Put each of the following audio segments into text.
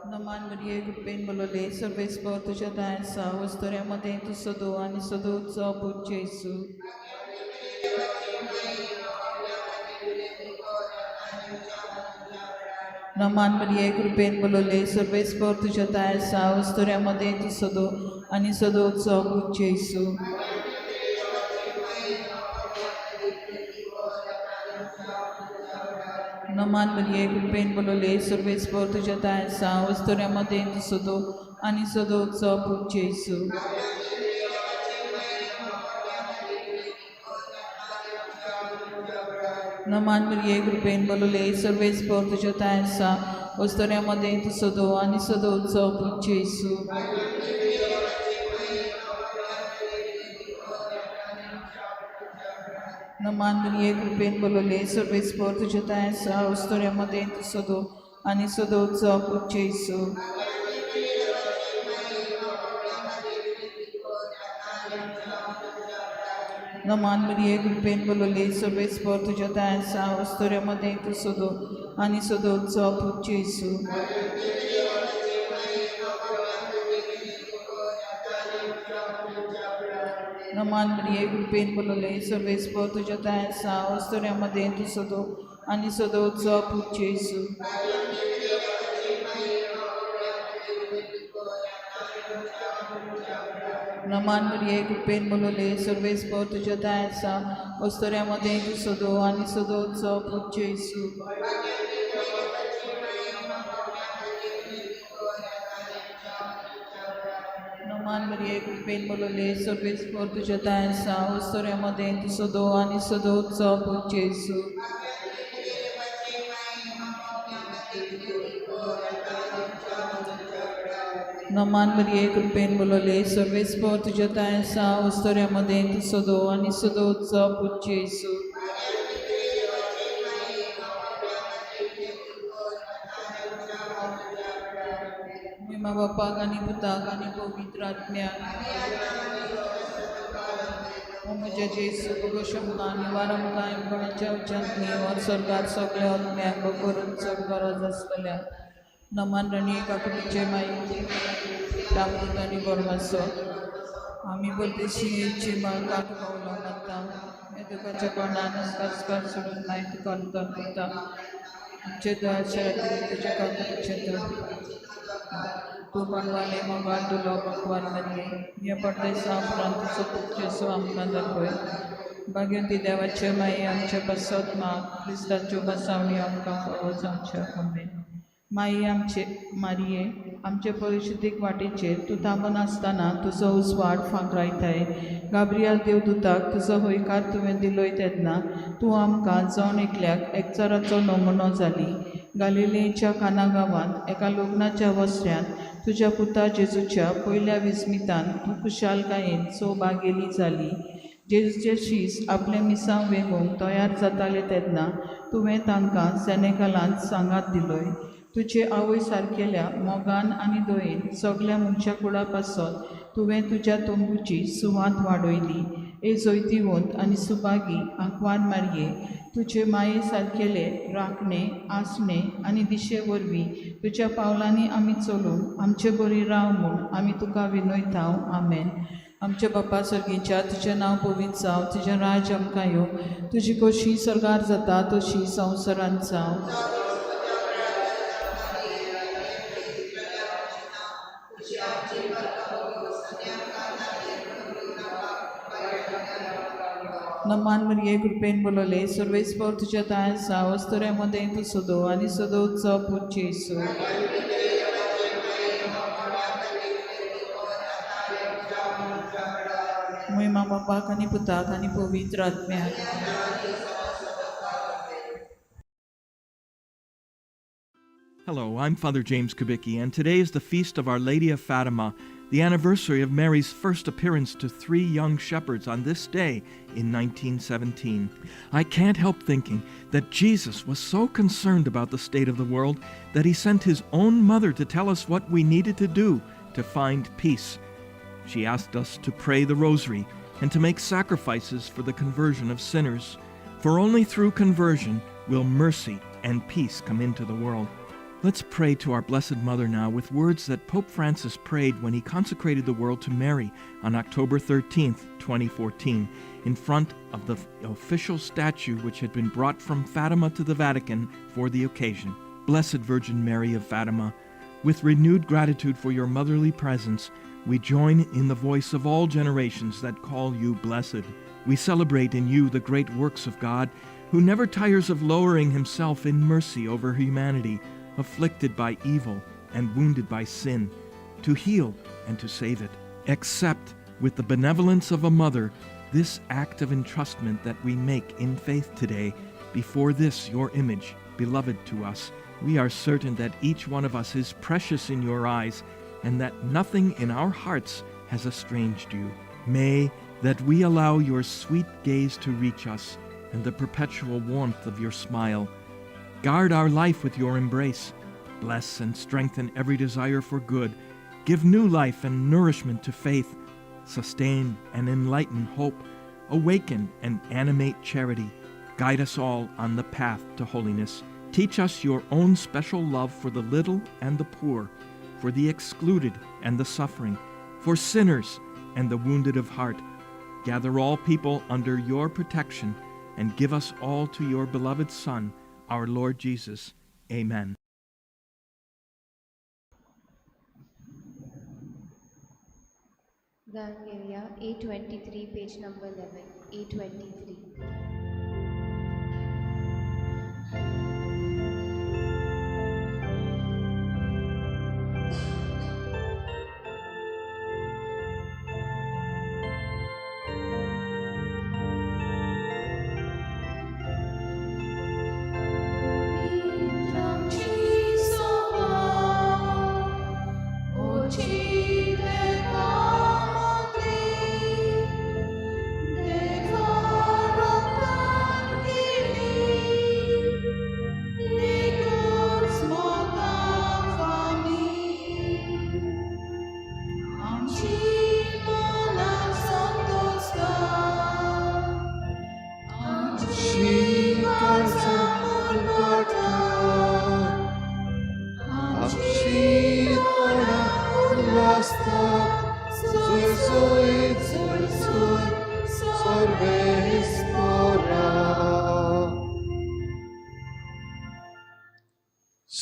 Naman Maria Gupin Bolole, Serves Portuja Dansa, Ostoria Madento Sodo, and Sodo Zabu Jesu. Naman Maria Gupin Bolole, Serves Portuja Dansa, Ostoria Madento Sodo, and Sodo Zabu Jesu. Naman Maria Gupin Bolole, Serves Portuja Dansa, Ostoria Madento Sodo, and Sodo Zabu Jesu. Naman Maria Gupin Bolole, Serves Portuja Dansa, Ostoria Madento Sodo, and Sodo Zabu Jesu. Naman Maria Gupin Bolole, Serves Portuja Dansa, Ostoria Madento Sodo, and Sodo Zabu Jesu. Naman Maria Gupin Bolole, Serves Portuja Dansa, Ostoria Madento Sodo, and Sodo Zabu Jesu. Naman Maria Gupin Bolole, Serves Portuja Dansa, Ostoria Madento Sodo, and Sodo Zabu Jesu. Naman Maria Gupin Bolole, Serves Portuja Dansa, Ostoria Madento Sodo, and Sodo Zabu Jesu. Naman Maria Gupin Bolole, Serves Portuja Dansa, Ostoria Madento Sodo, and Sodo Zabu Jesu. Naman Maria Gupin Bolole, Serves Portuja Dansa, Ostoria Madento Sodo, and Sodo Zabu Jesu. Mga Bapa, kani Puta, kani Pavitra Atmya. Omaja Jesu, Bogoshamkani, Varamkani, Ganacha Uchantni, और स्वर्गात सगळे आत्म्यांक करून चड गरज आसतल्या. नमन रणी काकुटीचे माई तामृतानी बरमासो आम्ही बोलतेशी इच्छे बाळ काक पावला म्हणता हे दुखाच्या कोणानच काचकार सोडून नाही तुका अनुदान करता आमचे दयाच्या रात्री तुझ्या काकुटीचे तू बनवाले मग तुला भगवान मरिये या पडदे साफरान तुझं पुत्र जेसू आमकां दाखय भाग्यवती देवाचे माई आमच्या बसत माग क्रिस्ताच्यो बसावणी आमकां कळो जावच्या आमेन. माई आमचे मारिये आमचे परिशुद्धीक वाटेचेर तूं थांबून आसतना तुजो उजवाड फांकरायताय. गाब्रियल देवदूताक तुजो होयकार तुवें दिलोय तेन्ना तूं आमकां जावन एकल्याक एकचाराचो नमुनो जाली. गालिलेच्या काना गांवांत एका लग्नाच्या वस्त्यांत तुज्या पुता जेजूच्या पयल्या विस्मितान तूं खुशालकायेन सौभागेली जाली. जेजूचे शीस आपले मिसांव वेगूंक तयार जाताले तेन्ना तुवें तांकां सेनेकालांत सांगात दिलोय. तुजे आवय सारकेल्या मोगान आनी दयेन सगल्या मनशा कुळा पासत तुवें तुज्या तोंबूची सुवात वाडयली. ए जोयतीवंत आनी सुभागी आंकवार मारये तुजे माये सारकेले राखणे आसणे आनी दिशे वरवीं तुज्या पावलांनी आमी चलून आमचे बरी राव म्हूण आमी तुका विनयतांव. आमेन. आमच्या बापा सर्गीच्या तुजें नांव पवित्र जावं, तुजें राज आमकां येवं, तुजी कशी सरकार जाता तशी संवसारांत जावं. नमान Maria Gupin Bolole, Serves Portuja Dansa, Ostoria Madento Sodo, and Sodo Zabu Jesu. महिमा बापा कनी पुता कनी पवित्र आत्म्या. Hello, I'm Father James Kubicki, and today is the feast of Our Lady of Fatima, the anniversary of Mary's first appearance to 3 young shepherds on this day in 1917. I can't help thinking that Jesus was so concerned about the state of the world that he sent his own mother to tell us what we needed to do to find peace. She asked us to pray the rosary and to make sacrifices for the conversion of sinners. For only through conversion will mercy and peace come into the world. Let's pray to our Blessed Mother now with words that Pope Francis prayed when he consecrated the world to Mary on October 13th, 2014, in front of the official statue which had been brought from Fatima to the Vatican for the occasion. Blessed Virgin Mary of Fatima, with renewed gratitude for your motherly presence, we join in the voice of all generations that call you blessed. We celebrate in you the great works of God, who never tires of lowering himself in mercy over humanity, afflicted by evil and wounded by sin, to heal and to save it. Accept with the benevolence of a mother this act of entrustment that we make in faith today before this your image, beloved to us. We are certain that each one of us is precious in your eyes, and that nothing in our hearts has estranged you. May that we allow your sweet gaze to reach us, and the perpetual warmth of your smile. Guard our life with your embrace. Bless and strengthen every desire for good. Give new life and nourishment to faith. Sustain and enlighten hope. Awaken and animate charity. Guide us all on the path to holiness. Teach us your own special love for the little and the poor, for the excluded and the suffering, for sinners and the wounded of heart. Gather all people under your protection, and give us all to your beloved Son, our Lord Jesus. Amen. The area A23, page number 11, A23.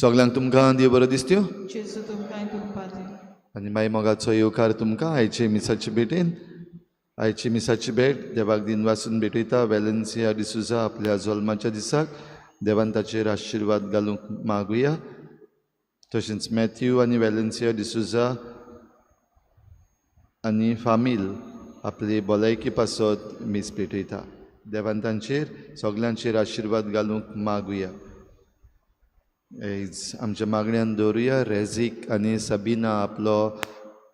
सगळ्यांक तुमकां देव बरो दिसत्यो जेजू तुमकां तुमपाती आनी मागीर मोगाचो येवकार तुमकां आयचे मिसाचे भेटेन आयची मिसाची भेट देवाक दिन वाचून भेटयता वेलेन्सिया डिसुजा आपल्या जल्माच्या दिसाक देवान ताचेर आशिर्वाद घालूंक मागुया तशेंच मॅथ्यू आनी वेलेन्सिया डिसुजा आनी फामील आपली भलायकी पासत मीस भेटयता देवान तांचेर सगळ्यांचेर आशिर्वाद घालूंक मागुया आमच्या मागण्यांत दवरुया रेझीक आनी सबिना आपलो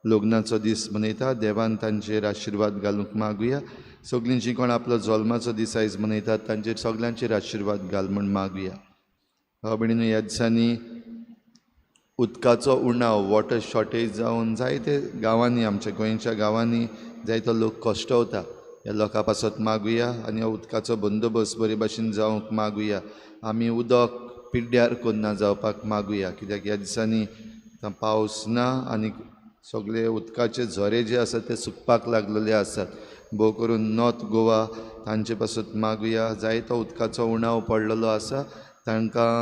लग्नाचो दीस मनयता देवान तांचेर आशिर्वाद घालूंक मागुया सगळीं जीं कोण आपलो जल्माचो दीस आयज मनयतात तांचेर सगळ्यांचेर आशिर्वाद घाल म्हूण मागुया भयणीनो ह्या दिसांनी उदकाचो उणाव वॉटर शॉर्टेज जावन जायते गांवांनी आमच्या गोंयच्या गांवांनी जायतो लोक कश्टवता ह्या लोकां पासत मागुया आनी उदकाचो बंदोबस्त बरे भाशेन जावंक मागुया आमी उदक पिड्ड्यार कोन्ना जावपाक मागुया कित्याक ह्या दिसांनी पावस ना आनी सगळे उदकाचे झरे जे आसात ते सुकपाक लागलेले आसात भोव करून नॉर्थ गोवा तांचे पासत मागुया जायतो उदकाचो उणाव पडलेलो आसा तांकां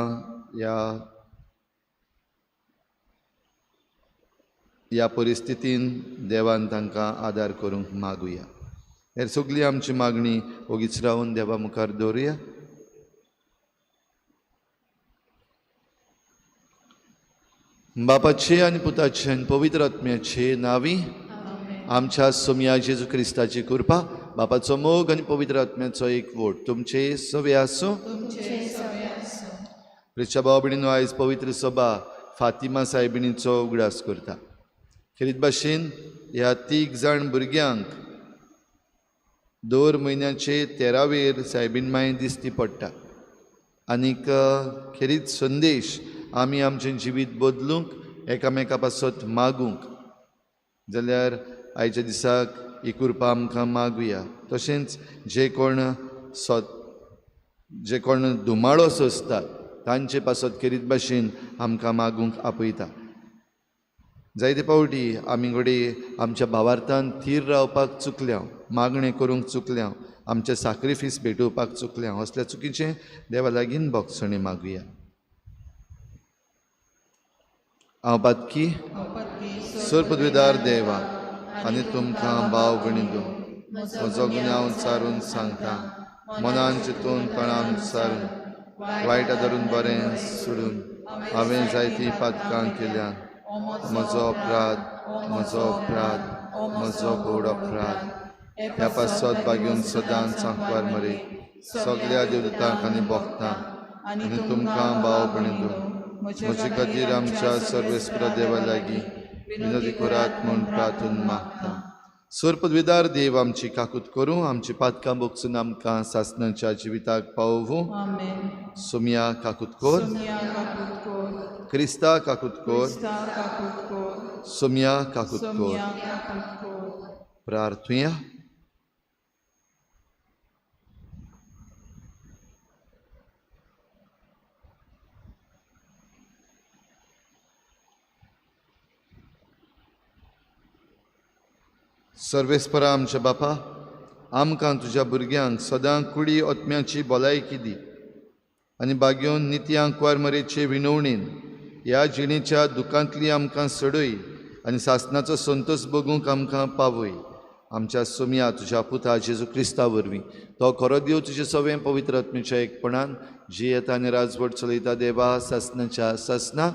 ह्या परिस्थितीन देवान तांकां आदार करूंक मागुया हेर सगळी आमची मागणी ओगीच रावन देवा मुखार दवरुया बापाचे आनी पुताचे आनी पवित्र आत्म्याचे नांवी आमच्या सोम्या जेजू क्रिस्ताची कृपा बापाचो मोग आनी पवित्र आत्म्याचो एकवट तुमचे सवे आसूं प्रिच्या भाव भयणीनो आयज पवित्र सभा फातिमा सायबिणीचो उगडास करता खेरीत भाशेन ह्या 3 जाण भुरग्यांक दर म्हयन्याचे 13वेर सायबीण माय दिसती पडटा आनीक खेरीत संदेश आमी आमचें जिवीत बदलूंक एकामेका पासत मागूंक जाल्यार आयच्या दिसाक ही कृपा आमकां मागुया. तशेंच जे कोण धुमाळो सोंसतात तांचे पासत करीत भाशेन आमकां मागूंक आपयता. जायते फावटी आमी घडये आमच्या भावार्थान थीर रावपाक चुकल्या, मागणें करूंक चुकल्या, आमचे सॅक्रिफीस भेटोवपाक चुकल्या. असल्या चुकीचें देवा लागीं बोगसणे मागुया. हांव पातकी पदवीदार देवा आनी तुमकां भाव भयणींनो, म्हजो गुन्यांव चारून सांगता, मनान चिंतून कळान विचारून वायटा धरून बरें सोडून हांवें जायतीं पातकां केल्यां. म्हजो अपराध व्हड अपराध. ह्या पासत बागेवन सदांच सांकवार मरे सगळ्या देवदूतांक आनी भक्तांक आनी तुमकां भाव भयणींनो, म्हजे खातीर आमच्या सर्वेस्पर देवा लागीं विनोदी करात म्हूण प्रार्थून मागता. पदवीदार देव आमची काकूत करूं, आमची पातकां बोगसून आमकां सासणाच्या जिविताक पावोवूं. सोमया काकूत कोर, क्रिस्ता काकूत कोर, सोमया काकूत कोर. प्रार्थुया. सर्वेस्परा आमच्या बापा, आमकां तुज्या भुरग्यांक सदां कुडी ओतम्याची भलायकी दी आनी बागेवन नित्यांक वारमरेचे विनवणेन ह्या जिणेच्या दुखांतली आमकां सोडय आनी सासणाचो संतोश भोगूंक आमकां पावय. आमच्या सोमया तुज्या पुता जेजू क्रिस्ता वरवीं तो खरो देव तुजे सवें पवित्र आत्मेच्या एकपणान जियेता आनी राजवट चलयता देवा सासणाच्या सासना.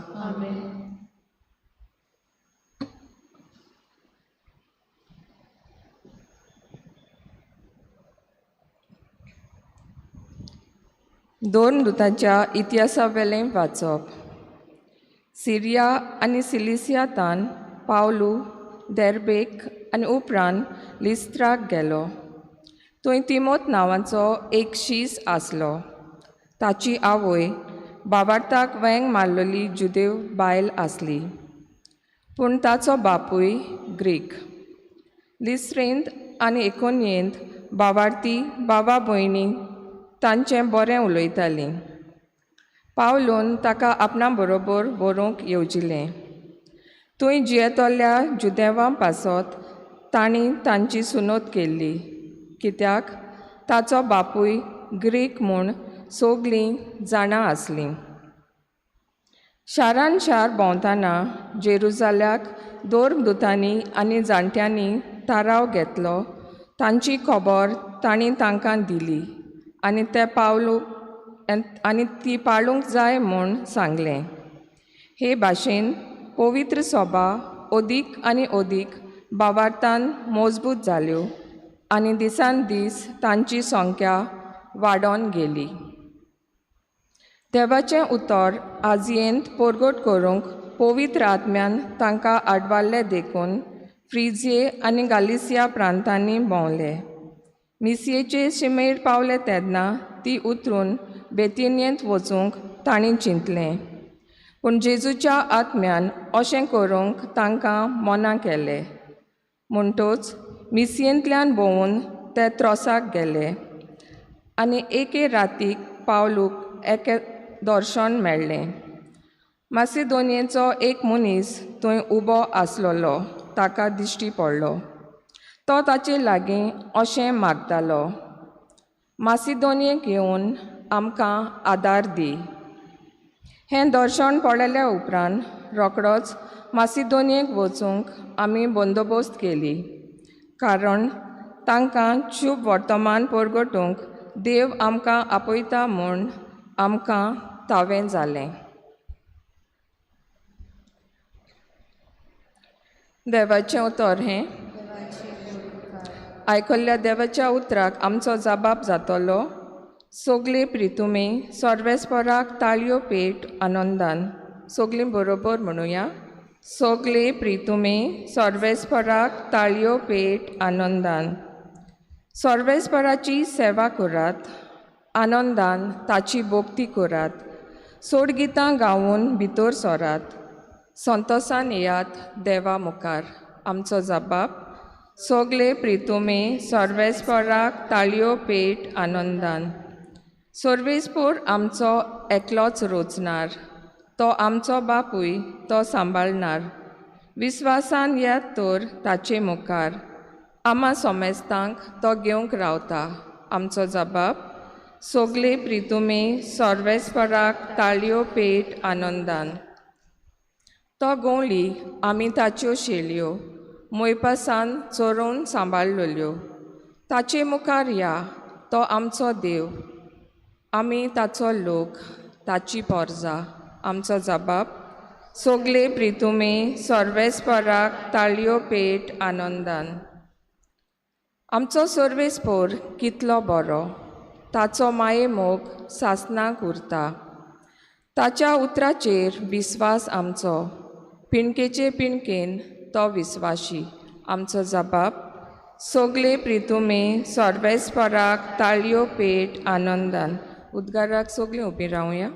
दोन दुतांच्या इतिहासा वेलें वाचप. सिरिया आनी सिलिसियांतान पावलू देर्बेक आनी उपरांत लिस्त्राक गेलो. थंय तिमोत नांवाचो एक शीस आसलो. ताची आवय बाबार्थाक वेंग मारलेली जुदेव बायल आसली, पूण ताचो बापूय ग्रीक. लिस्त्रेंत आनी इकोनियेंत बाबार्थी बाबा भयणी तांचें बरें उलयतालीं. पावलून ताका आपणा बरोबर व्हरूंक येवजिलें. थंय जियेतल्या जुदेवां पासत तांणी तांची सुनोत केल्ली, कित्याक ताचो बापूय ग्रीक म्हूण सगळीं जाणां आसलीं. शारान शार भोंवतना जेरुजाल्याक दोन दुतांनी आनी जाणट्यांनी थाराव घेतलो. तांची खबर तांणी तांकां दिली आनी ते ती पाळूंक जाय म्हूण सांगलें. हे भाशेन पवित्र सभा ओदीक आनी ओदीक भावार्थान मजबूत जाल्यो आनी दिसान दीस तांची संख्या वाडोन गेली. देवाचें उतर आजयेंत परगट करूंक पवित्र आत्म्यान तांकां आडवाल्लें देखून फ्रिजिये आनी गालिसिया प्रांतांनी भोंवले. मिसियेचे शिमेर पावले तेन्ना ती उतरून बेतिनियेंत वचूंक तांणी चिंतलें, पूण जेजूच्या आत्म्यान अशें करूंक तांकां मना केलें. म्हणटूच मिसियेंतल्यान भोंवून ते त्रोसाक गेले आनी एके रातीक पावलूक एके दर्शन मेळ्ळें. मासिदोनियेचो एक मनीस थंय उबो आसलोलो ताका दिश्टी पडलो. तो ताचे लागीं अशें मागतालो, मासिदोनियेक येवन आमकां आदार दी. हें दर्शन पळयल्या उपरांत रोखडोच मासिदोनियेक वचूंक आमी बंदोबस्त केली, कारण तांकां शुभ वर्तमान परगटूंक देव आमकां आपयता म्हूण आमकां थावें जालें. देवाचें उतर हें. आयकल्ल्या देवाच्या उतराक आमचो जबाब जातलो. सगळे प्रितुमे सर्वेस्पराक ताळयो पेट आनंदान. सगळीं बरोबर म्हणुया. सगळे प्रितुमे सर्वेस्पराक ताळयो पेट आनंदान. सर्वेस्पराची सेवा करात, आनंदान ताची भोक्ती करात. सोडगितां गावून भितर सरात. संतोसान येयात देवा मुखार. आमचो जबाब. सोगले प्रितुमे सर्वेस्पराक ताळयो पेट आनंदान. सर्वेस्पोर आमचो एकलोच रोचणार, तो आमचो बापूय तो सांबाळणार. विस्वासान येत तर ताचे मुखार, आमा सोमेस्तांक तो घेवंक रावता. आमचो जबाब, सोगले प्रितुमे सर्वेस्पराक ताळयो पेट आनंदान. तो गोंवली आमी ताच्यो शेळयो, मोयपासान चोरून सांबाळलोल्यो. ताचे मुखार या, तो आमचो देव, आमी ताचो लोक, ताची पोरजा. आमचो जबाब, सोगले प्रितुमे सर्वेस्पराक ताळयो पेट आनंदान. आमचो सर्वेस्पोर कितलो बरो, ताचो माये मोग सासणाक उरता. ताच्या उतराचेर विस्वास आमचो, पिणकेचे पिणकेन तो विस्वाशी. आमचो जबाब, सोगले प्रितुमे सर्वेस्पराक ताळयो पेट आनंदान. उद्गाराक सोगलीं उबीं रावया.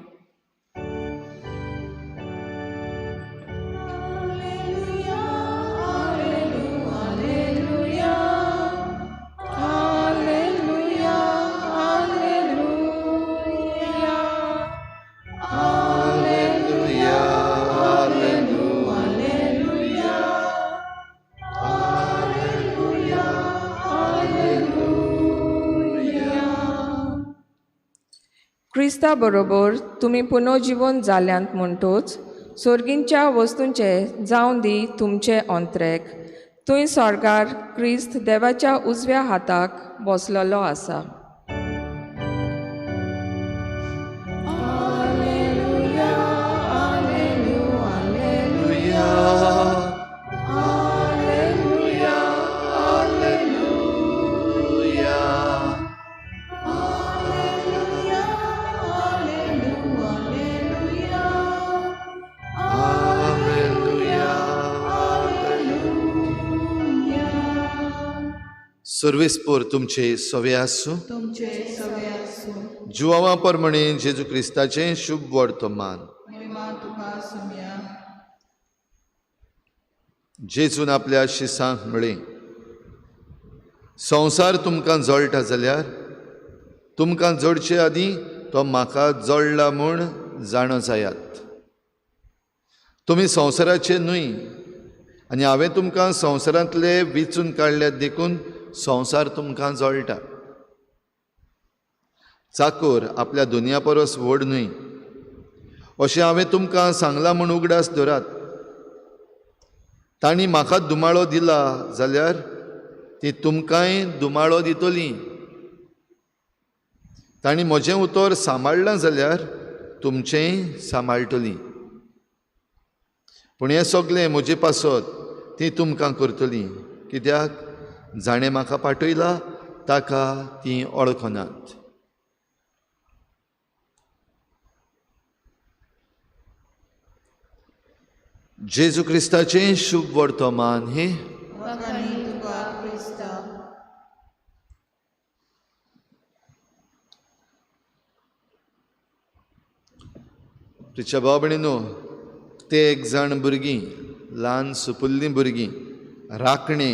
क्रिस्ता बरोबर तुमी पुनर्जीवन जाल्यांत म्हणटोच सर्गींच्या वस्तूंचे जावं दी तुमचे अंतरेक. थंय स्वर्गार क्रिस्त देवाच्या उजव्या हाताक बसलेलो आसा. सर्वेस्पोर तुमचे सवे आसूं. तुमचे सवे आसूं. जुवावा परमणे जेजू क्रिस्ताचें शुभ वर्तमान. महिमा तुका सुमया. जेजून आपल्या शिसांक म्हळें, संवसार तुमकां जळटा जाल्यार तुमकां जडचे आदीं तो म्हाका जळ्ळा म्हूण जाणो जायात. तुमी संवसाराचे न्हय, आनी हांवें तुमकां संवसारांतले वेंचून काडल्यात देखून संवसार तुमकां जळटा. चाकोर आपल्या दुनया परस व्हड न्हय अशें हांवें तुमकां सांगलां म्हूण उगडास धरात. तांणी म्हाका दुमाळो दिला जाल्यार ती तुमकांय दुमाळो दितली. तांणी म्हजें उतर सांबाळलां जाल्यार तुमचेंय सांबाळटली. पूण हें सगळें म्हजे पासत ती तुमकां करतली, कित्याक जाणें म्हाका पाठयला ताका ती वळखनात. जेजू क्रिस्ताचें शुभ वर्तमान हे वखणी तुका क्रिस्ता. तुच्या भाव भयणीनो, ते एक जाण भुरगीं, ल्हान सुपुल्लीं भुरगीं, राखणे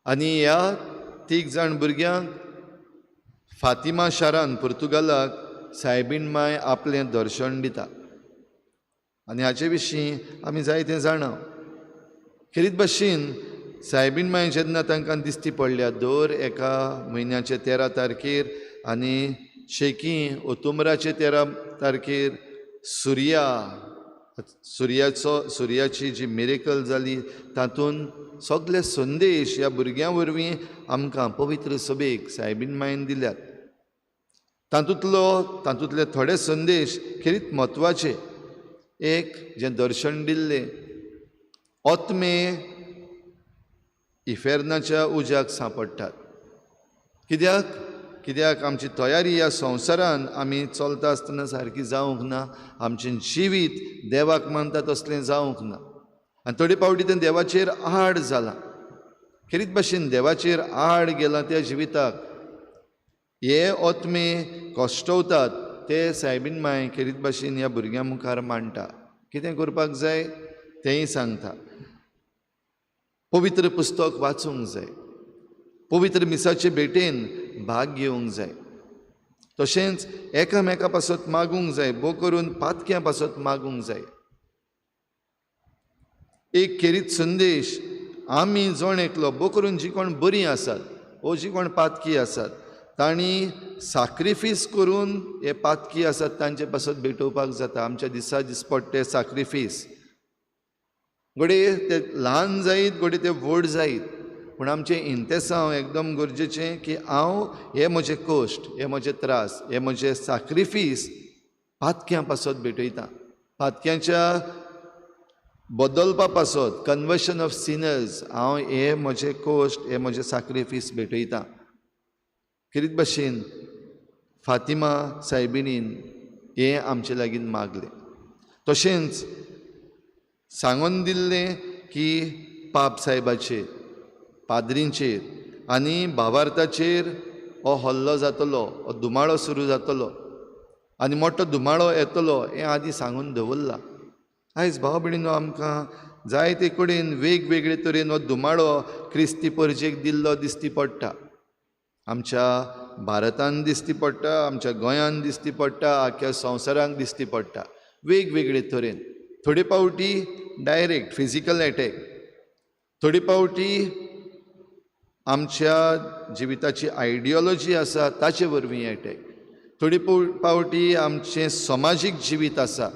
आनी ह्या तीग जाण भुरग्यांक फातिमा शारान पुर्तुगालाक सायबीण माय आपलें दर्शन दिता. आनी हाचे विशीं आमी जायतें जाणा. खेरीत भाशेन सायबीण माय जेन्ना तांकां दिश्टी पडल्या दर एका म्हयन्याचे 13 तारखेर आनी शेकी ओतुंबराचे 13 तारखेर सुर्याची जी मिरेकल जाली तातूंत सगळे संदेश ह्या भुरग्यां वरवीं आमकां पवित्र सभेक सायबीण मायन दिल्यात. तातूंतले थोडे संदेश खेरीत म्हत्वाचे. एक जें दर्शन दिल्लें ओत्मे इफेर्नाच्या उज्याक सांपडटात. कित्याक आमची तयारी ह्या संवसारान आमी चलता आसतना सारकी जावंक ना. आमचें जिवीत देवाक मानता तसलें जावंक ना. आनी थोडे फावटी तें देवाचेर आड जालां. खेरीत भाशेन देवाचेर आड गेलां त्या जिविताक. हे ओत्मे कश्टवतात ते सायबीण माय खेरीत भाशेन ह्या भुरग्यां मुखार मांडटा. कितें करपाक जाय तेंय सांगता. पवित्र पुस्तक वाचूंक जाय, पवित्र मिसाचे भेटेन भाग घेवंक जाय, तशेंच एकामेका पासत मागूंक जाय, बो करून पातक्यां पासत मागूंक जाय. एक खेरीत संदेश आमी जोण एकलो बो करून जी कोण बरीं आसात वो जी कोण पातकी आसात तांणी सॅक्रिफीस करून हे पातकी आसात तांचे पासत भेटोवपाक जाता. आमच्या दिसा दिसपट्टे सॅक्रिफीस घोडे ते ल्हान जायत घोडे ते व्हड जायत, पूण आमचें इंतेसांव एकदम गरजेचें की हांव हे म्हजे कश्ट, हे म्हजे त्रास, हे म्हजे सॅक्रिफीस पातक्यां पासत भेटयता. पातक्यांच्या बदलपा पासत कन्वर्शन ऑफ सिनर्स हांव हे म्हजे कश्ट, हे म्हजे सॅक्रिफीस भेटयता. कितें भाशेन फातिमा सायबिणीन हें आमचे लागीं मागलें. तशेंच सांगून दिल्लें की पाप साहेबाचेर, पाद्रींचेर आनी भावार्थाचेर हो हल्लो जातलो, हो धुमाळो सुरू जातलो आनी मोठो धुमाळो येतलो हें आदीं सांगून दवरलां. आयज भाव भयणीनो आमकां जायते कडेन वेगवेगळे तरेन हो धुमाळो क्रिस्ती परजेक दिल्लो दिश्टी पडटा. आमच्या भारतांत दिश्टी पडटा, आमच्या गोंयांत दिश्टी पडटा, आख्या संवसारांत दिश्टी पडटा वेगवेगळे तरेन. थोडे पावटी डायरेक्ट फिजिकल एटॅक, थोडे पावटी आमच्या जिविताची आयडियोलॉजी आसा ताचे वरवीं एटॅक, थोडी पावटी आमचें समाजीक जिवीत आसा,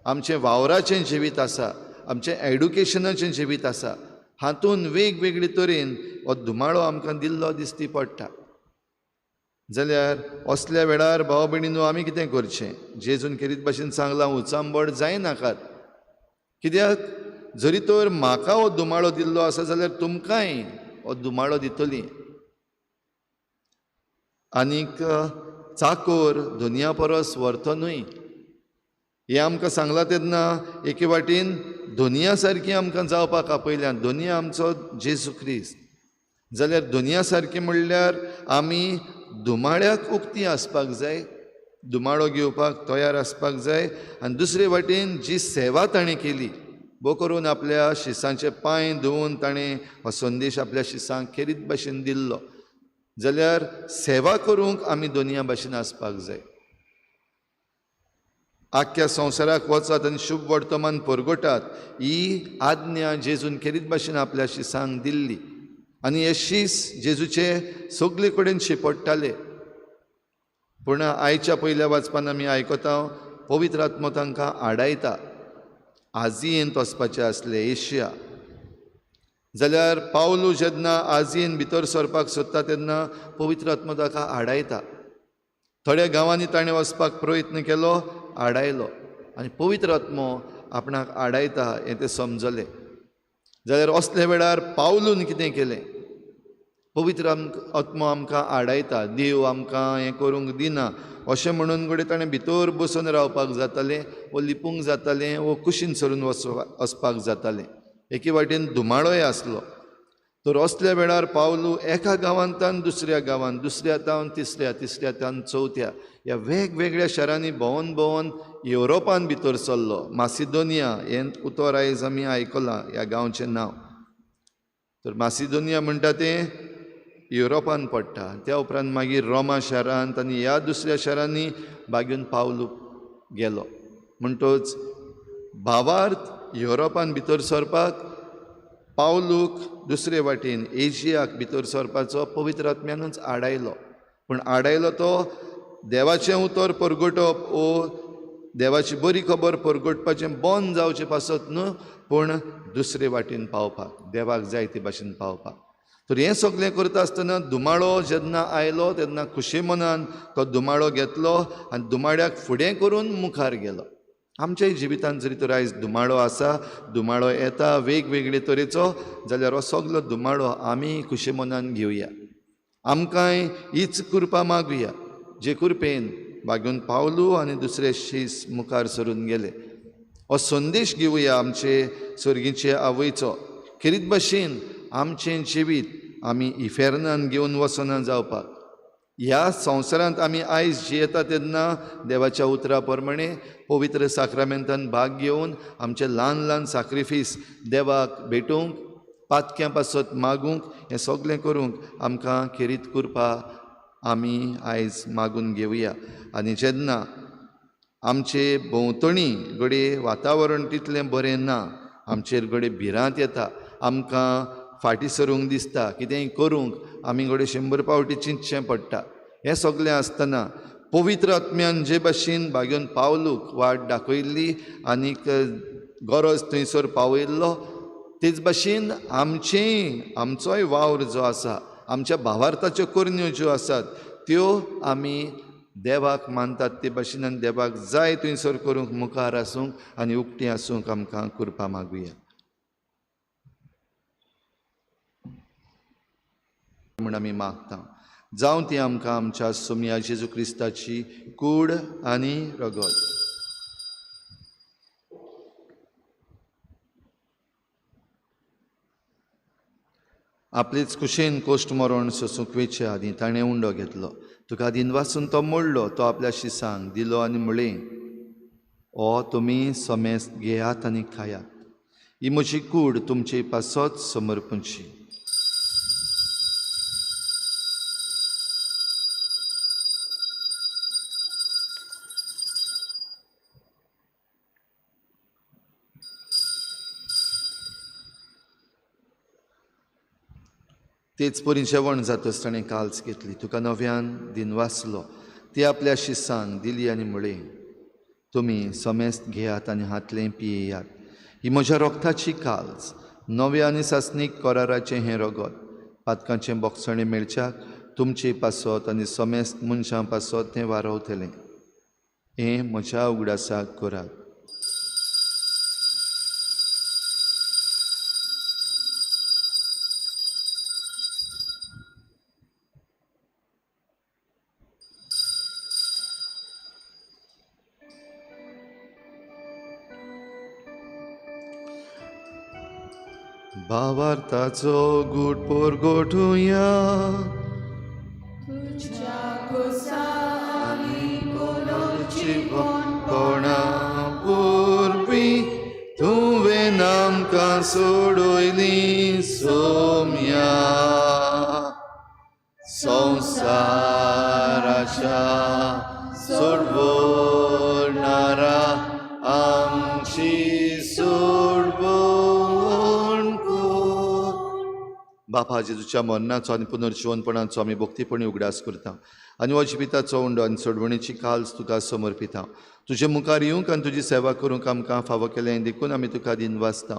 आमचें वावराचें जिवीत आसा, आमचें एड्युकेशनाचें जिवीत आसा, हातूंत वेगवेगळे तरेन हो धुमाळो आमकां दिल्लो दिश्टी पडटा. जाल्यार असल्या वेळार भाव भयणीनो आमी कितें करचें? जेजून खेरीत भाशेन सांगलां उचांबड जायनाकात. कित्याक जरी तर म्हाका हो धुमाळो दिल्लो आसा जाल्यार तुमकांय हो धुमाळो दितली. आनीक चाकोर दुनिया परस व्हरतो न्हय हें आमकां सांगलां तेन्ना एके वाटेन दुनिया सारकी आमकां जावपाक आपयल्यान. दुनिया आमचो जेजू क्रिस्त, जाल्यार दुनिया सारकी म्हणल्यार आमी धुमाळ्याक उक्ती आसपाक जाय, धुमाळो घेवपाक तयार आसपाक जाय. आनी दुसरे वाटेन जी सेवा ताणें केली, बो करून आपल्या शिसांचे पांय धुवन ताणें हो संदेश आपल्या शिसांक खेरीत भाशेन दिल्लो, जाल्यार सेवा करूंक आमी दुनिया भाशेन आसपाक जाय. आख्या संवसाराक वचात आनी शुभ वर्तमान परगटात ही आज्ञा जेजून खेरीत भाशेन आपल्या शिसांक दिल्ली. आनी हे शीस जेजूचे सगळे कडेन शिपडटाले. पूण आयच्या पयल्या वाचपान आमी आयकता पवित्र आत्मो तांकां आडायता. आजियेंत वचपाचें आसलें एशिया, जाल्यार पावलू जेन्ना आजियेन भितर सरपाक सोदता तेन्ना पवित्र आत्मो ताका आडायता. थोड्या गांवांनी ताणें वचपाक प्रयत्न केलो, आडायलो, आनी पवित्र आत्मो आपणाक आडायता हें तें समजलें. जाल्यार असले वेळार पावलून कितें केलें? पवित्र आत्मो आमकां आडायता, देव आमकां हें करूंक दिना अशें म्हणून घडये ताणें भितर बसून रावपाक जातालें, वो लिपूंक जातालें, वो कुशीन सरून वचपाक जातालें. एके वाटेन धुमाळोय आसलो. तर असल्या वेळार पावलू एका गांवांतल्यान दुसऱ्या गांवांत, दुसऱ्यातावन तिसऱ्या, तिसऱ्यातावन चवथ्या ह्या वेगवेगळ्या शारांनी भोंवन भोंवन युरोपान भितर सरलो. मासिदोनिया हें उतर आयज आमी आयकलां ह्या गांवचें नांव. तर मासिदोनिया म्हणटा तें युरोपान पडटा. त्या उपरांत मागीर रोमा शारांत आनी ह्या दुसऱ्या शारांनी बागेवन पावलू गेलो. म्हणटच भावार्थ युरोपान भितर सरपाक पावलूक दुसरे वाटेन एशियाक भितर सरपाचो पवित्र आत्म्यानूच आडायलो. पूण आडायलो तो देवाचें उतर परगटप वो देवाची बरी खबर परगटपाचें बंद जावचें पासत न्हू, पूण दुसरे वाटेन पावपाक, देवाक जाय ते भाशेन पावपाक. तर हें सगळें करता आसतना धुमाळो जेन्ना आयलो तेन्ना खुशे मनान तो धुमाळो घेतलो आनी धुमाळ्याक फुडें करून मुखार गेलो. आमच्याय जिवितांत जरी तर आयज धुमाळो आसा, धुमाळो येता वेगवेगळे तरेचो, जाल्यार हो सगलो धुमाळो आमी खुशे मनान घेवया. आमकांय हीच कृपा मागुया जे कृपेन बागेवन पावलू आनी दुसरे शीस मुखार सरून गेले. हो संदेश घेवया आमचे सर्गीचे आवयचो. खेरीत भाशेन आमचें जिवीत आमी इफेरनान घेवन वचना जावपाक. ह्या संवसारांत आमी आयज जियेता तेन्ना देवाच्या उतरा प्रमाणे पवित्र साक्रामेंतान भाग घेवन आमचे ल्हान ल्हान सॅक्रिफीस देवाक भेटूंक पातक्यां पासत मागूंक हें सगळें करूंक आमकां खेरीत कृपा आमी आयज मागून घेवया. आनी जेन्ना आमचे भोंवतणी घडये वातावरण तितलें बरें ना, आमचेर घडये भिरांत येता, आमकां फाटीं सरूंक दिसता, कितेंय करूंक आमी घडये 100 फावटी चिंतचें पडटा. हें सगळें आसतना पवित्र आत्म्यान जे भाशेन बागेवन पावलूक वाट दाखयल्ली आनीक गरज थंयसर पावयल्लो, तेच भाशेन आमचोय वावर जो आसा, आमच्या भावार्थाच्यो करण्यो ज्यो आसात त्यो आमी देवाक मानतात ते भाशेन आनी देवाक जाय थंयसर करूंक मुखार आसूंक आनी उक्तीं आसूंक आमकां कृपा मागुया. म्हूण आमी मागता जावं ती आमकां आमच्या सोमया जेजू क्रिस्ताची कूड आनी रगत. आपलेच कुशेन कोश्ट मरण सोसूंक वेचे आनी ताणें उंडो घेतलो. तुका दिनवासून तो मोडलो, तो आपल्या शिसांक दिलो आनी म्हळें, ओ तुमी समेस्त घेयात आनी खायात, ही म्हजी कूड तुमचे पासत समर्पणची. तेच परी जेवण जातच ताणें काल्स घेतली, तुका नव्यान दिनवासलो, ती आपल्या शिसांक दिली आनी म्हळें, तुमी समेस्त घेयात आनी हातलें पियेयात, ही म्हज्या रोगताची काल्स, नव्या आनी सासणीक कराराचें हें रगत, पातकांचें बोगसणें मेळच्याक तुमचे पासत आनी समेस्त मनशां पासत तें वारवतलें. हें म्हज्या उगडासाक करात. भावार्थाचो गूट पोरगोठुया. तुझ्या कुसाली कोलोची कोणा पुरवी तुवें आमकां सोडोयली सोम्या, संवसाराच्या सोडवणारा आमची बापा जेजूच्या मरणाचो आनी पुनर्जीवनपणाचो आमी भक्तीपणी उगडास करता आनी हो जिविताचो उंडो आनी सोडवणेची काल्स तुका समर्पिता. तुजे मुखार येवंक आनी तुजी सेवा करूंक आमकां फावो केलें देखून आमी तुका दिन वाचता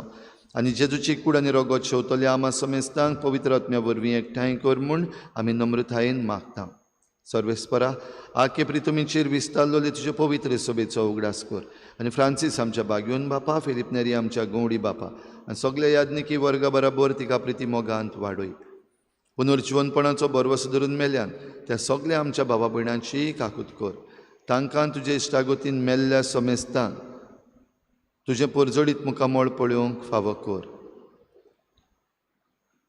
आनी जेजूची कूड आनी रगत शेवतले आमा समेस्तांक पवित्र आत्म्या वरवीं एकठांय कर म्हूण आमी नम्रतायेन मागता. सर्वेस्परा आखे प्रितुमीचेर विस्तारलोले तुजे पवित्र सभेचो उगडास कर आनी फ्रांसीस आमच्या बागयोन बापा, फिलिप नेरी आमच्या गवडी बापा आनी सगळे याज्ञिकी वर्गा बरोबर तिका प्रिती मोगांत वाडय. पुनर्जीवनपणाचो बरवसो धरून मेल्यान त्या सगळ्या आमच्या भावा भयणांची काकूत कर. तांकां तुजे इश्टागतीन मेल्ल्या समेस्तांक तुजें परजडीत मुखामळ पळोवंक फावो कर.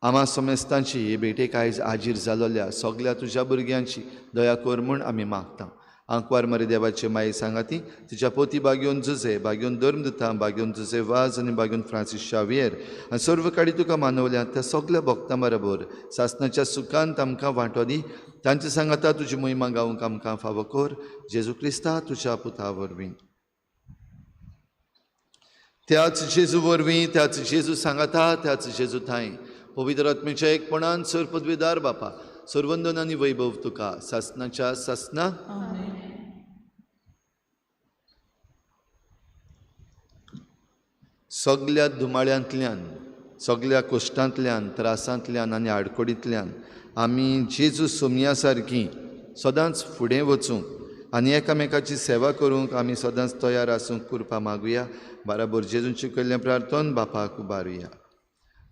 आमा समेस्तांची हे भेटेक आयज आजीर जालोल्या सगळ्या तुज्या भुरग्यांची दया कर म्हूण आमी मागता. आंकवार मरे देवाचे माये सांगाती तुज्या पोती बागयोन जुजे, बागयोन धर्मदुता, बागयोन जुजे वाज आनी बागयोन फ्रांसीस शावियर आनी सर्व काडी तुका मानवल्या त्या सगळ्या भक्तां बरोबर सासणाच्या सुखांत आमकां वांटो दी. तांचे सांगाता तुजी महिमा गावंक आमकां फावो कर. जेजू क्रिस्ता तुज्या पुता वरवीं. त्याच जेजू वरवीं, त्याच जेजू सांगाता, त्याच जेजू थंय पवित्र आत्मेच्या एकपणान सर पदवीदार बापा सर्वंदन आनी वैभव तुका सासणाच्या सासना सगळ्या धुमाळ्यांतल्यान, सगळ्या कश्टांतल्यान, त्रासांतल्यान आनी आडकोडींतल्यान आमी जेजू सोमया सारकीं सदांच फुडें वचूंक आनी एकामेकाची सेवा करूंक आमी सदांच तयार आसूंक कृपा मागुया. बाराबर जेजूची केल्लें प्रार्थन बापाक उबारुया.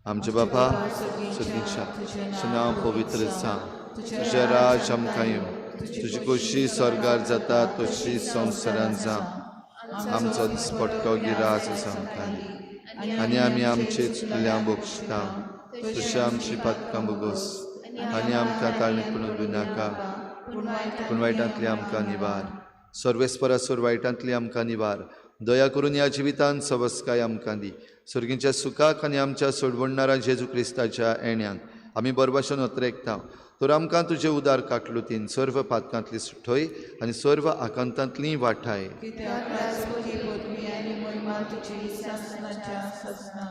आमचे बापा सगळींच्या तुजें नांव पवित्र जावं, तुजें राज आमकां येवं, तुजी खोशी स्वर्गार जाता तशी संवसारांत जावं. आमचो दिसपट्टो गिरास आमकां दी आनी आमी आमचे चुकल्यांक बक्षिता तशें आमची पातकां बोगोस आनी आमकां ताळणेपणूक दिनाका पूण वायटांतली आमकां निवार. सर्वेस्परा वायटांतली आमकां निवार. दया करून ह्या जिवितांत सवस्काय आमकां दी सुर्गीच्या सुखाक आनी आमच्या सोडवणारा जेजू क्रिस्ताच्या येण्यान आमी बरभाशेन उतरेकता तर आमकां तुजे उदार काकलुतीन सर्व पातकांतली सुटोय आनी सर्व आकांतांतली वाटाय. कित्याक राजपदी पदवी आनी महिमा तुजी सासणाच्या सासना.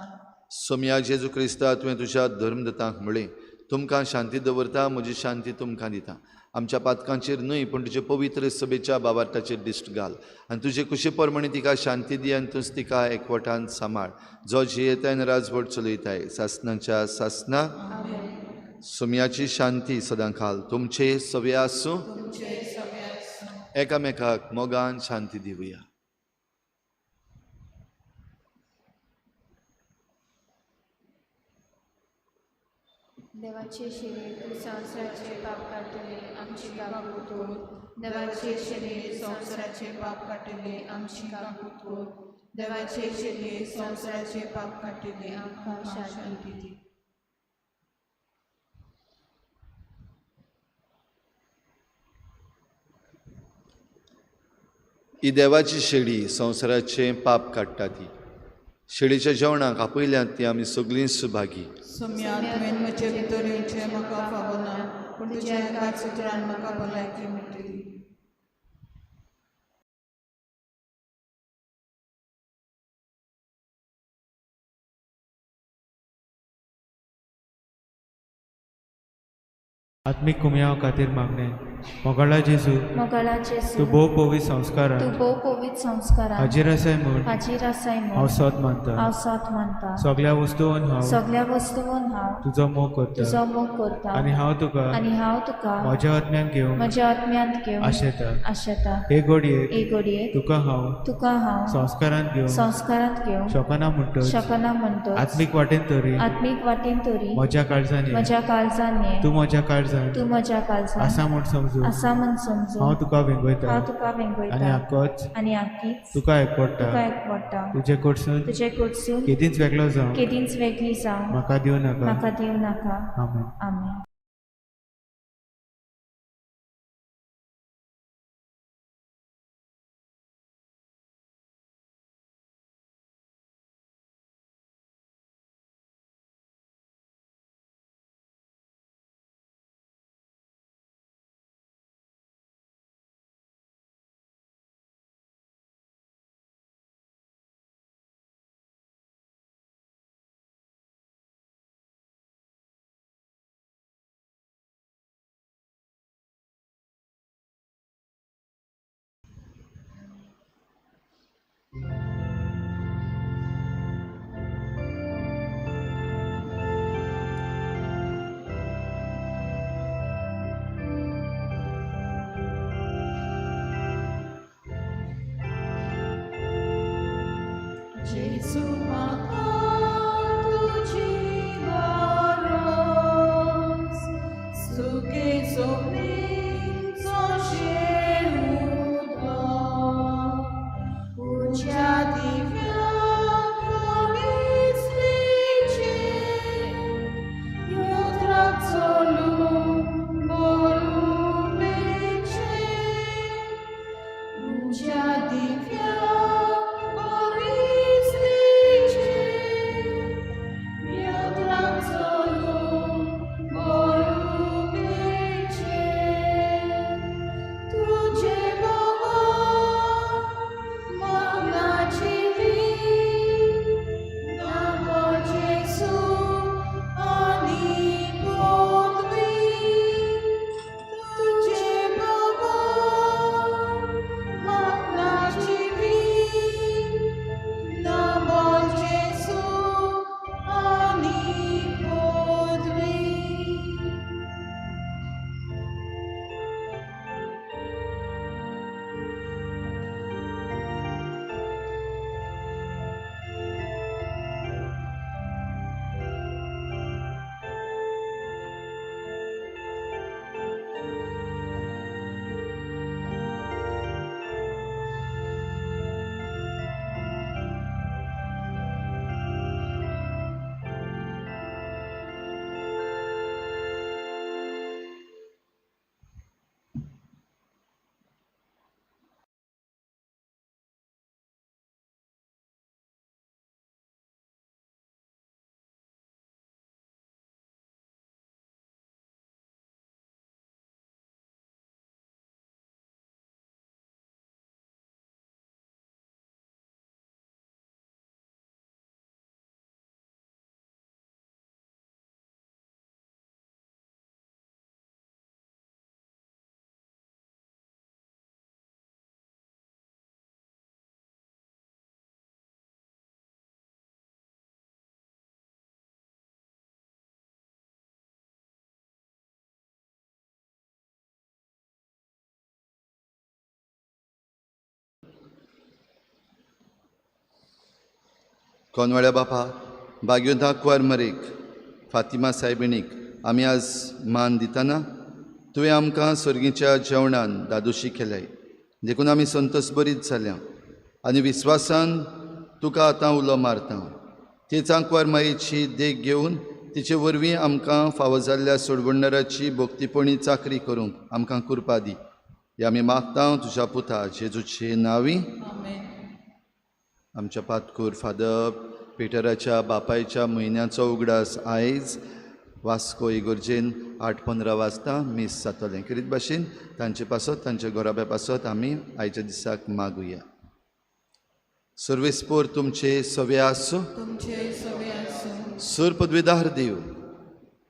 सोम्या जेजू क्रिस्ता तुवें तुज्या धर्मदतांक म्हळें तुमकां शांती दवरता म्हजी शांती तुमकां दिता. आमच्या पातकांचेर न्हय पूण तुजे पवित्र सभेच्या बाबार्ताचेर दिश्ट घाल आनी तुजे कुशे प्रमाणे तिका शांती दी आनी तुज तिका एकवटान सांबाळ जो जियेताय आनी राजवट चलयताय सासणाच्या सासना. सोम्याची शांती सदां खाल तुमचे सवे आसूं. एकामेकाक मोगान शांती दिवया. देवाचे शरीर तू संवसाराचे पाप काटले आमची काकूतो. देवाचे शरीर संवसाराचे पाप काटले आमची काकूतो. देवाचे शरीर संवसाराचे पाप काटले आमकां शांती दी. ही देवाची शेळी संवसाराचे पाप काडटा ती. शेळीच्या जेवणाक आपयल्यांत ती आमी सगळीं सुभागी. सोम्या तुवें म्हजे भितर येवचें म्हाका फावना पूण तुज्या एकाच उतरान म्हाका भलायकी मेळटली. आत्मिक कुमयाव खातीर मागणे. मोगाळा जेजू मोगाळा तूं जेजू भोव पवित संस्कारां तू भोव पवित संस्कारां हाजीर आसाय म्हूण हाजीर आसाय हांव म्हूण सोत मानता. हांव सोत मानता. सगळ्या वस्तूंवन हांव सगळ्या वस्तूंवन हांव तुजो मोग करता तुजो मोग करता आनी हांव तुका आनी हांव तुका म्हज्या आत्म्यान घेवन म्हज्या आत्म्यांत घेवन आशेता. आशेता. हे घडयेक हे घडयेक तुका हांव हांव संस्कारांत घेवन संस्कारांत घेवन शोकना म्हणटच शकना म्हणटोच आत्मीक वाटेन तरी आत्मीक वाटेन तरी म्हज्या काळजान ये. म्हज्या काळजान ये. तूं म्हज्या काळजान तूं म्हज्या काळजान आसा म्हूण समजून आसा म्हूण समजून हांव तुका वेंगयता हांव तुका आनी वेंगयता आक्कोच आनी आख्खीच तुका एकवडटा. तुका एकवडटा. तुजे कडसून तुजे कडसून केदींच वेगळो जावं केदींच वेगळी जावं म्हाका दिवं नाका. म्हाका दिवं नाका. आमेन. आमेन. जेजू म्हाका तुजी गरज सुखे सोबीचो शेळुदो तुज्या दिव्या पवित्रीचे योद्राक चलून बोलुबेचे तुज्या दिव्या पवित्रीचे कोनवाळ्या बापा बागयोधा क्वारमरेक फातिमा सायबिणीक आमी आज मान दितना तुवें आमकां सर्गीच्या जेवणान दादोशी केल्याय देखून आमी संतोश बरीच जाल्या आनी विस्वासान तुका आतां उलो मारता तेच आंकवार मायेची देख घेवन तिचे वरवीं आमकां फावो जाल्ल्या सोडवणदाराची भोक्तीपणी चाकरी करूंक आमकां कृपा दी हे आमी मागता तुज्या पुता जेजूचे नांवी. आमेन. आमच्या पातकूर फादर पेटराच्या बापायच्या म्हयन्याचो उगडास आयज वास्को इगोर्जेन 8:15 वाजता मीस जातलें. करीत भाशेन तांचे पासत तांच्या घोराब्या पासत आमी आयच्या दिसाक मागुया. सर्वेस्पोर तुमचे सवे आसूं. तुमचे सवे आसूं. सूर पदवीदार देव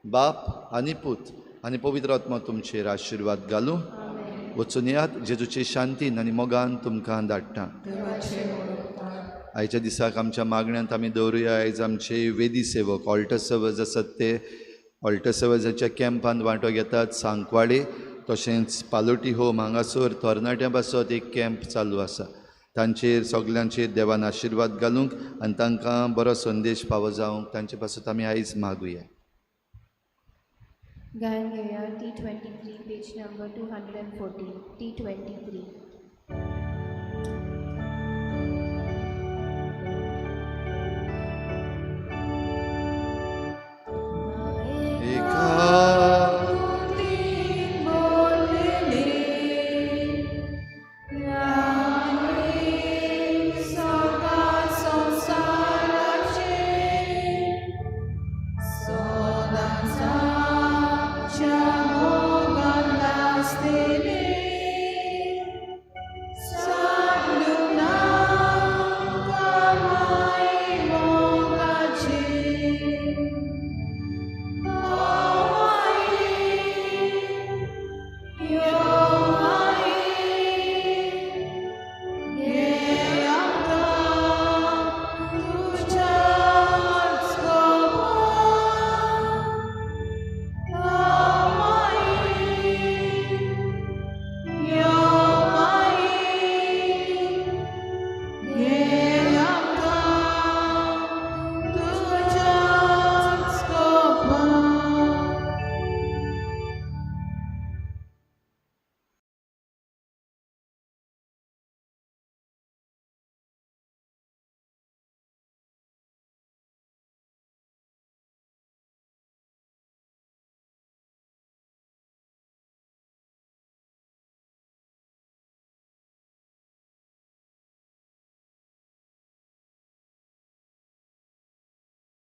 बाप आनी पूत आनी पवित्र आत्मा तुमचेर आशिर्वाद घालूं. वचून येयात जेजूचे शांतीन आनी मोगान तुमकां धाडटा. देवाचे मोडपकार. आयच्या दिसाक आमच्या मागण्यांत आमी दवरुया. आयज आमचे वेदी सेवक ऑल्टर सर्वर्स आसात ते ऑल्टर सर्वर्साच्या कॅम्पांत वांटो घेतात. सांकवाडे तशेंच पालोटी होम हांगासर तरणाट्यां पासत एक कॅम्प चालू आसा. तांचेर सगल्यांचेर देवान आशिर्वाद घालूंक आनी तांकां बरो संदेश फावो जावंक तांचे पासत आमी आयज मागुया. गायन घेया T23 पेज नंबर 240 T23.